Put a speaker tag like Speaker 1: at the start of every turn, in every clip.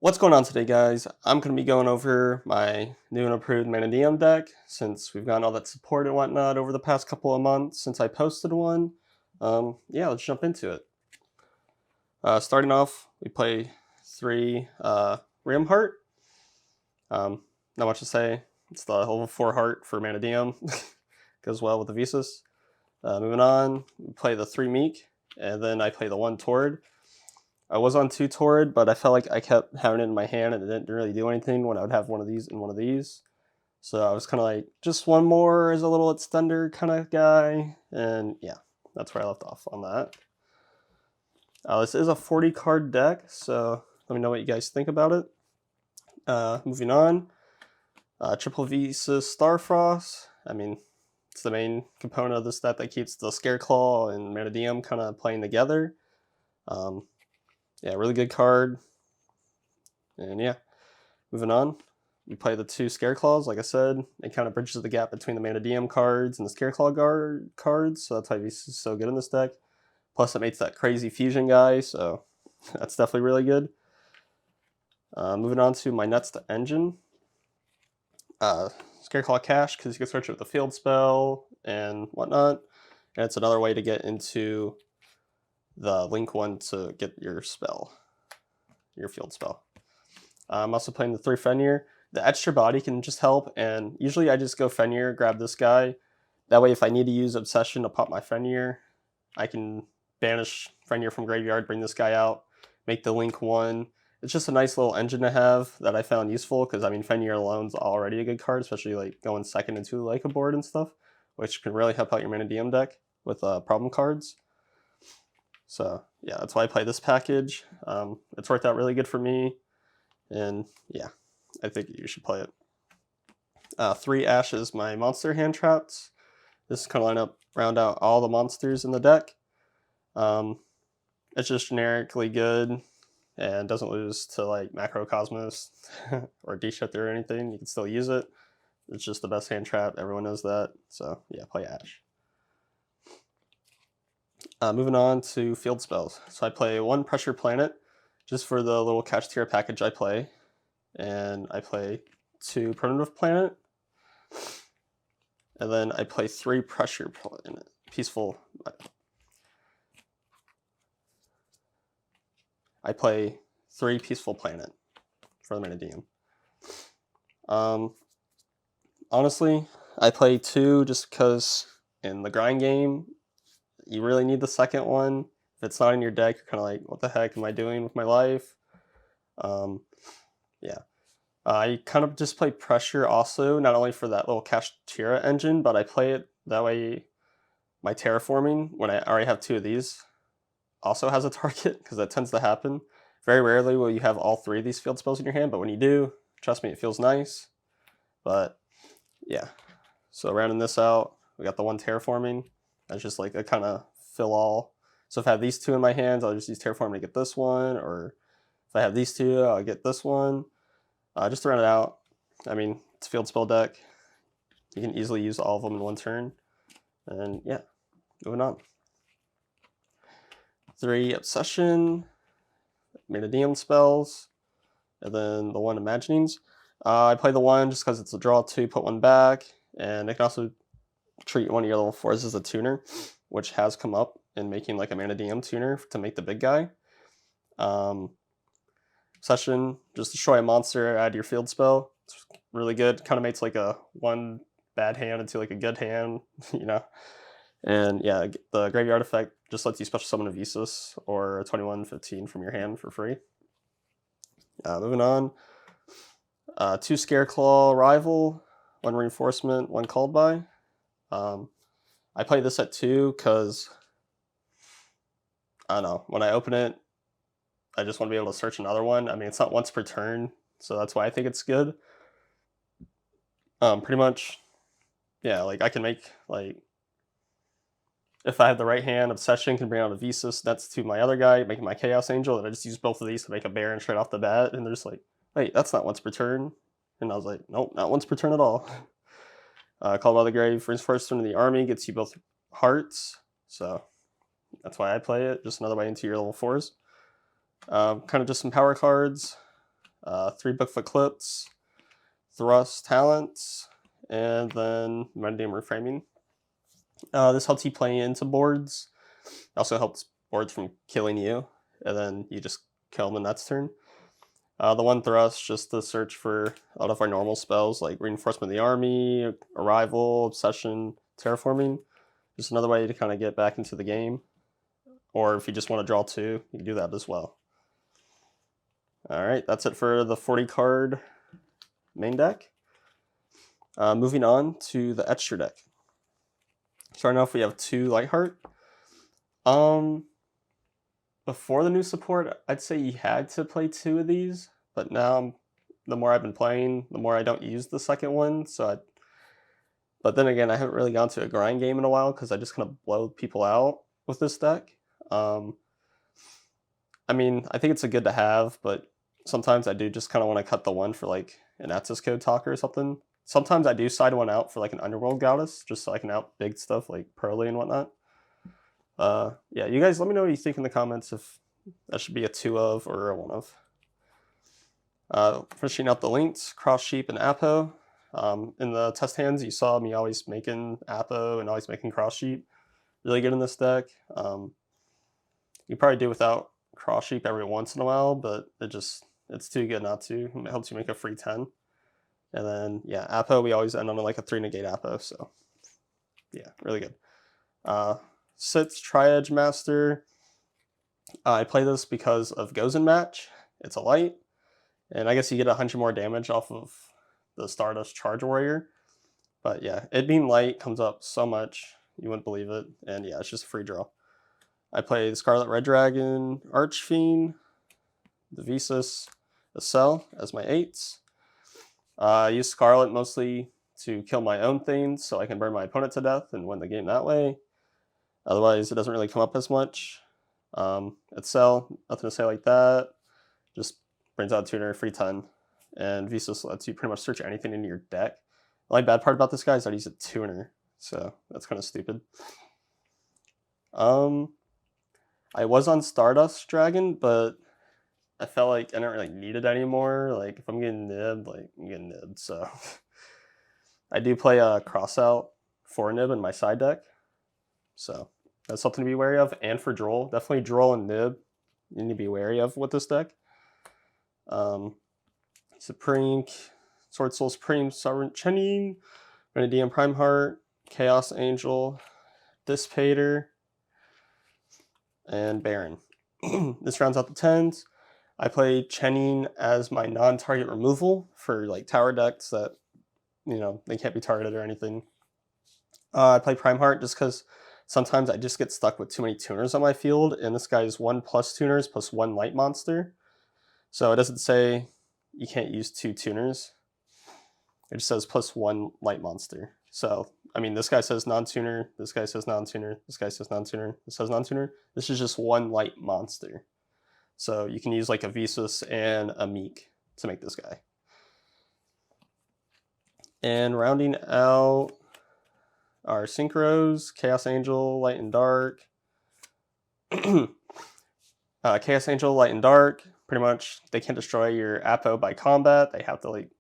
Speaker 1: What's going on today, guys? I'm going to be going over my new and improved Mannadium deck since we've gotten all that support and whatnot over the past couple of months since I posted one. Yeah, let's jump into it. Starting off, we play 3 Ram Heart. Not much to say. It's the level 4 Heart for Mannadium. Goes well with the Visas. Moving on, we play the 3 Meek, and then I play the 1 Tord. I was on 2 Taurid, but I felt like I kept having it in my hand and it didn't really do anything when I would have one of these and one of these. So I was kind of like, just one more as a little extender kind of guy. And yeah, that's where I left off on that. This is a 40 card deck, so let me know what you guys think about it. Moving on, Triple Visa Starfrost. I mean, it's the main component of this deck that keeps the Scareclaw and Mannadium kind of playing together. Yeah, really good card. And yeah, moving on. We play the 2 Scareclaws, like I said. It kind of bridges the gap between the Mannadium cards and the Scareclaw cards, so that's why he's so good in this deck. Plus, it makes that crazy fusion guy, so that's definitely really good. Moving on to my next engine. Scareclaw Cash, because you can search it with a field spell and whatnot. And it's another way to get into the link one to get your spell, your field spell. I'm also playing the 3 Fenrir. The extra body can just help, and usually I just go Fenrir, grab this guy. That way if I need to use Obsession to pop my Fenrir, I can banish Fenrir from graveyard, bring this guy out, make the link 1. It's just a nice little engine to have that I found useful, because I mean Fenrir alone's already a good card, especially like going second into like a board and stuff, which can really help out your Mannadium deck with problem cards. So yeah, that's why I play this package. It's worked out really good for me, and yeah, I think you should play it. 3 Ashes, my monster hand traps. This is kind of round out all the monsters in the deck. It's just generically good and doesn't lose to like Macrocosmos or D-Shift or anything. You can still use it. It's just the best hand trap. Everyone knows that. So yeah, play Ash. Moving on to field spells. So I play 1 Pressure Planet just for the little catch tier package I play. And I play 2 Primitive Planet. And then I play 3 Pressure Planet. Peaceful. I play 3 Peaceful Planet for the Mannadium. Honestly, I play 2 just because in the grind game, you really need the second one. If it's not in your deck, you're kind of like, what the heck am I doing with my life? Yeah. I kind of just play Pressure also, not only for that little Kashtira engine, but I play it that way my Terraforming, when I already have 2 of these, also has a target, because that tends to happen. Very rarely will you have all 3 of these field spells in your hand, but when you do, trust me, it feels nice. But yeah, so rounding this out, we got the 1 Terraforming. That's just like a kind of fill all. So if I have these 2 in my hands, I'll just use Terraforming to get this one, or if I have these 2, I'll get this one. Just to round it out, I mean, it's a field spell deck. You can easily use all of them in 1 turn. And yeah, moving on. 3 Obsession, Mannadium spells, and then the 1 Imaginings. I play the 1 just because it's a draw 2, put 1 back, and it can also treat one of your level 4s as a tuner, which has come up in making like a Mannadium tuner to make the big guy. Obsession, just destroy a monster, add your field spell. It's really good. Kind of makes like a 1 bad hand into like a good hand, you know. And yeah, the graveyard effect just lets you special summon a Visas or a 21-15 from your hand for free. Moving on, 2 Scareclaw Rival, 1 Reinforcement, 1 Called By. I play this at 2 because, I don't know, when I open it, I just want to be able to search another one. I mean, it's not once per turn, so that's why I think it's good. Pretty much, yeah, like I can make, like, if I have the right hand, Obsession can bring out a Visas. That's to my other guy, making my Chaos Angel, and I just use both of these to make a Baron straight off the bat, and they're just like, wait, that's not once per turn. And I was like, nope, not once per turn at all. Called by the Grave, first turn of the army, gets you both hearts, so that's why I play it, just another way into your level 4s. Kind of just some power cards. 3 Bookfoot Clips, Thrust Talents, and then Mannadium Reframing. This helps you play into boards. Also helps boards from killing you, and then you just kill them the next turn. The 1 Thrust, just to search for a lot of our normal spells like Reinforcement of the Army, Arrival, Obsession, Terraforming. Just another way to kind of get back into the game. Or if you just want to draw 2, you can do that as well. Alright, that's it for the 40 card main deck. Moving on to the extra deck. Starting off, we have 2 Lightheart. Before the new support, I'd say you had to play 2 of these, but now the more I've been playing, the more I don't use the second one. But then again, I haven't really gone to a grind game in a while because I just kind of blow people out with this deck. I mean, I think it's a good to have, but sometimes I do just kind of want to cut the one for like an Access Code Talker or something. Sometimes I do side one out for like an Underworld Goddess, just so I can out big stuff like Pearly and whatnot. Yeah, you guys let me know what you think in the comments if that should be a 2 of or a 1 of. Finishing out the links, Cross Sheep and Apo. In the test hands, you saw me always making Apo and always making Cross Sheep. Really good in this deck. You probably do without Cross Sheep every once in a while, but it's too good not to. It helps you make a free 10. And then, yeah, Apo, we always end on like a 3 negate Apo, so yeah, really good. Sits Tri-Edge Master. I play this because of Goes in Match. It's a light, and I guess you get 100 more damage off of the Stardust Charge Warrior. But yeah, it being light comes up so much, you wouldn't believe it. And yeah, it's just a free draw. I play the Scarlet Red Dragon, Archfiend, the Visas, the Cell as my 8s. I use Scarlet mostly to kill my own things so I can burn my opponent to death and win the game that way. Otherwise, it doesn't really come up as much. It's Cell, nothing to say like that. Just brings out a tuner, free 10. And Visas lets you pretty much search anything in your deck. The only bad part about this guy is that he's a tuner, so that's kind of stupid. I was on Stardust Dragon, but I felt like I didn't really need it anymore. Like, if I'm getting nibbed, like, I'm getting nibbed, so. I do play a Crossout for nib in my side deck, so that's something to be wary of. And for Droll, definitely Droll and nib you need to be wary of with this deck. Supreme, Sword Soul Supreme, Sovereign Chenin, Mannadium Prime Heart, Chaos Angel, Dissipator, and Baron. This rounds out the 10s. I play Chenin as my non-target removal for like tower decks that, you know, they can't be targeted or anything. I play Prime Heart just because sometimes I just get stuck with too many tuners on my field, and this guy is 1+ tuners plus 1 light monster. So it doesn't say you can't use 2 tuners. It just says +1 light monster. So, I mean, this guy says non-tuner, this guy says non-tuner, this guy says non-tuner, this says non-tuner. This is just 1 light monster. So you can use like a Visas and a Meek to make this guy. And rounding out our Synchros, Chaos Angel, Light and Dark. Chaos Angel, Light and Dark, pretty much they can't destroy your Apo by combat. They have to, like,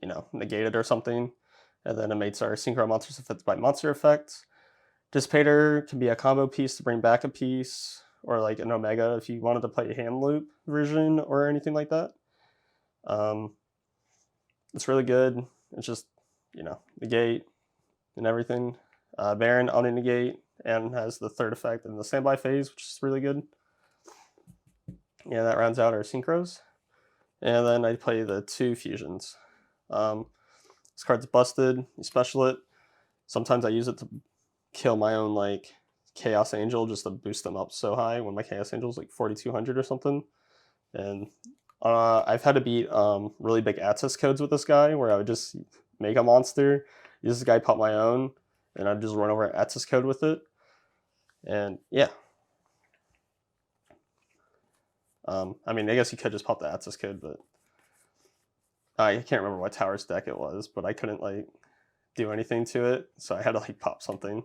Speaker 1: you know, negate it or something. And then it makes our Synchro monsters if it's by monster effects. Dissipator can be a combo piece to bring back a piece, or like an Omega if you wanted to play a hand loop version or anything like that. It's really good. It's just, you know, negate and everything. Baron on a negate and has the 3rd effect in the standby phase, which is really good. Yeah, that rounds out our Synchros. And then I play the 2 fusions. This card's busted. You special it. Sometimes I use it to kill my own like Chaos Angel just to boost them up so high when my Chaos Angel is like 4200 or something. And I've had to beat really big access codes with this guy where I would just make a monster, use this guy, pop my own, and I'd just run over an access code with it. And yeah. I mean, I guess you could just pop the access code, but I can't remember what Towers deck it was, but I couldn't like do anything to it, so I had to like pop something.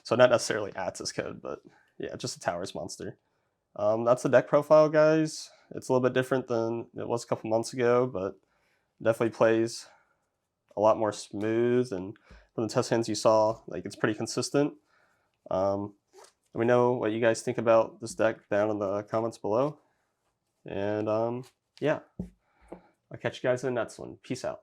Speaker 1: So not necessarily access code, but yeah, just a Towers monster. That's the deck profile, guys. It's a little bit different than it was a couple months ago, but definitely plays a lot more smooth. And from the test hands you saw, like it's pretty consistent. Let me know what you guys think about this deck down in the comments below. And yeah, I'll catch you guys in the next one. Peace out.